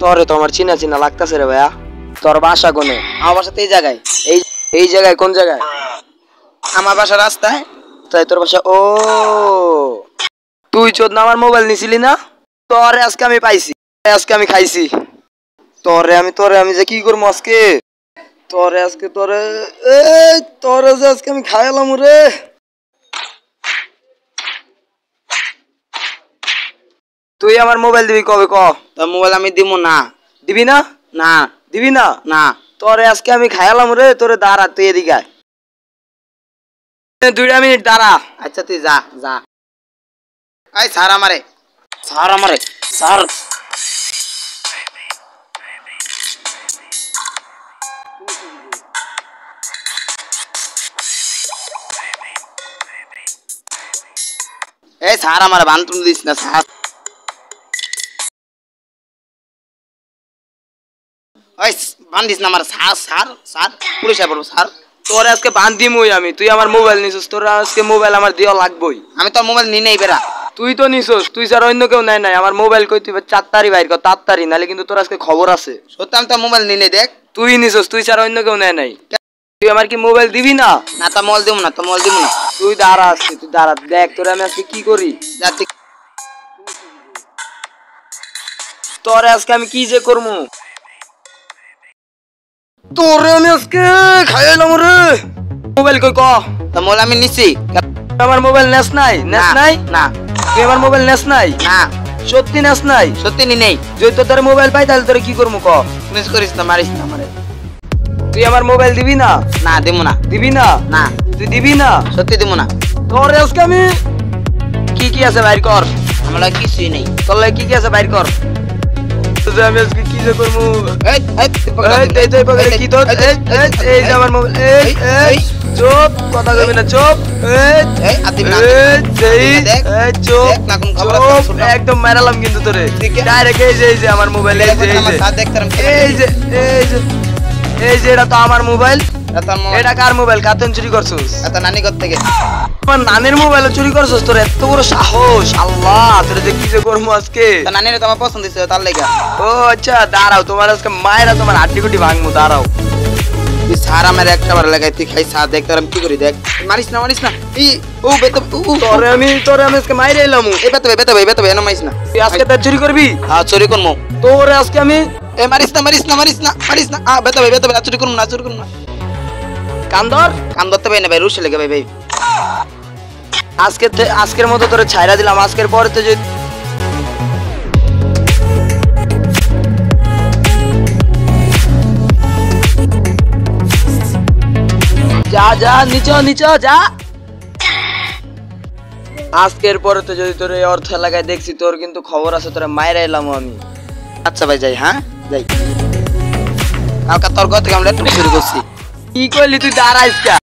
তোরে তো আমার চিনা চিনা লাগতেছে রে ভাইয়া। তোর বাসা কোনে? আমার বাসা তো এই জায়গায়। এই জায়গায়? কোন জায়গায়? আমার বাসা রাস্তায়। তাই তোর বাসা? ও তুই চোদ না আমার মোবাইল নিছিলি না? তোরে আজকে আমি পাইছি, আজকে আমি খাইছি। তোরে আমি যে কি করবো আজকে, তোরে যে আজকে আমি খাইলাম রে। তুই আমার মোবাইল দিবি কবে ক? তোর মোবাইল আমি দিব না। দিবি না? না। দিবি না? না। তোরে আজকে আমি খাইলাম রে। তোরে দাঁড়া, তুই এদিকে আয়। 2 মিনিট দাঁড়া। আচ্ছা তুই যা যা। এই স্যার আমারে স্যার। এই স্যার আমারে বান্তুন দিস না স্যার। ওই বান্ধিস না আমার স্যার স্যার স্যার পুলিশে পড়বো স্যার। তোরে আজকে বান্ধিমই আমি। তুই আমার মোবাইল নিছিস, তোর আজকে মোবাইল আমার দেওয়া লাগবেই। আমি তোর মোবাইল নিয়ে নেই বেরা। তুই তো নিছিস, তুই ছাড়া অন্য কেউ নাই। নাই আমার মোবাইল কই? তুই 4 তারিখ বাইর কর, তাড়াতাড়ি, নালে কিন্তু তোর আজকে খবর আছে। সত্যি আমি তোর মোবাইল নিয়ে নেই। দেখ তুই নিছিস, তুই ছাড়া অন্য কেউ নেয় নাই। তুই আমার কি মোবাইল দিবি না? না তোর মোবাইল দিব না, তোর মোবাইল দিব না। তুই দাঁড়া আজকে, তুই দাঁড়া, দেখ তোরে আমি আজকে কি করি। যাচ্ছি। তোরে আজকে আমি কি যে করবো, তোরে আমি আজকে খাইলাম রে। মোবাইল কই ক? তোর মোবাইল আমি নিছি। আমার মোবাইল নেস নাই? নেস নাই? না। তুই আমার মোবাইল নেস নাই? না। সত্যি নেস নাই? সত্যি নি নেই। যদি তোর মোবাইল পাই তাহলে তোরে কি করবো ক? মিস করিস না, মারিস না আমারে। তুই আমার মোবাইল দিবি না? না দিব না। দিবি না? না। তুই দিবি না? সত্যি দিব না। তোর আজকে আমি কি আছে বাইর কর। আমার লাগে কিছুই নেই। তোর লাগে কি আছে বাইর কর। তুই আমি আজকে কি যে করবো। এই কি তোর? এই যে আমার মোবাইল। এই চুপ, কথা কইবি না, চুপ। এই আদিব না। চুপ না কোন খবর আছে? একদম মারালাম কিন্তু তোরে ডাইরেক্ট। এই যে আমার মোবাইল। আমার সাথ দেখতাম। এই যে এটা তো আমার মোবাইল। এটা কার মোবাইল? কাতন চুরি করছিস? এটা নানি ঘর থেকে। আমার নানির মোবাইল চুরি করছিস? তোর এত বড় সাহস! আল্লাহ, তোরে যে কি যে করবো আজকে। তো নানির তো আমার পছন্দ হইছে তার লাগা। ও আচ্ছা, দাঁড়াও, তোমার আজকে মায়েরা তোমার হাড্ডি গুটি ভাঙবো, দাঁড়াও। তুই সার আমার একটা বার লাগাই, তুই খাই সার দেখতাম কি করি দেখ। মারিস না। এই ও বেতব তোরে আমি আজকে মাইরে এলাম। এই বেতব এনো মারিস না। তুই আজকে তার চুরি করবি? হ্যাঁ চুরি করমু। তোরে আজকে আমি এ মারিস না। বেতব চুরি করমু না। কান্দর কান্দতে ভাই না ভাই, রুশে লেগে ভাই। আজকের মতো তোরে ছাইরা দিলাম। আজকের পরে তো যদি যা নিচে যা। আজকের পরে তো যদি তোর এই অর্থ এলাকায় দেখছি, তোর কিন্তু খবর আছে, তোরে মাইরা এলাম আমি। আচ্ছা ভাই যাই। হ্যাঁ যাই। কালকে তোর ঘর থেকে আমরা একটু চুরি করছি। কি করলি তুই? দাঁড়াইস।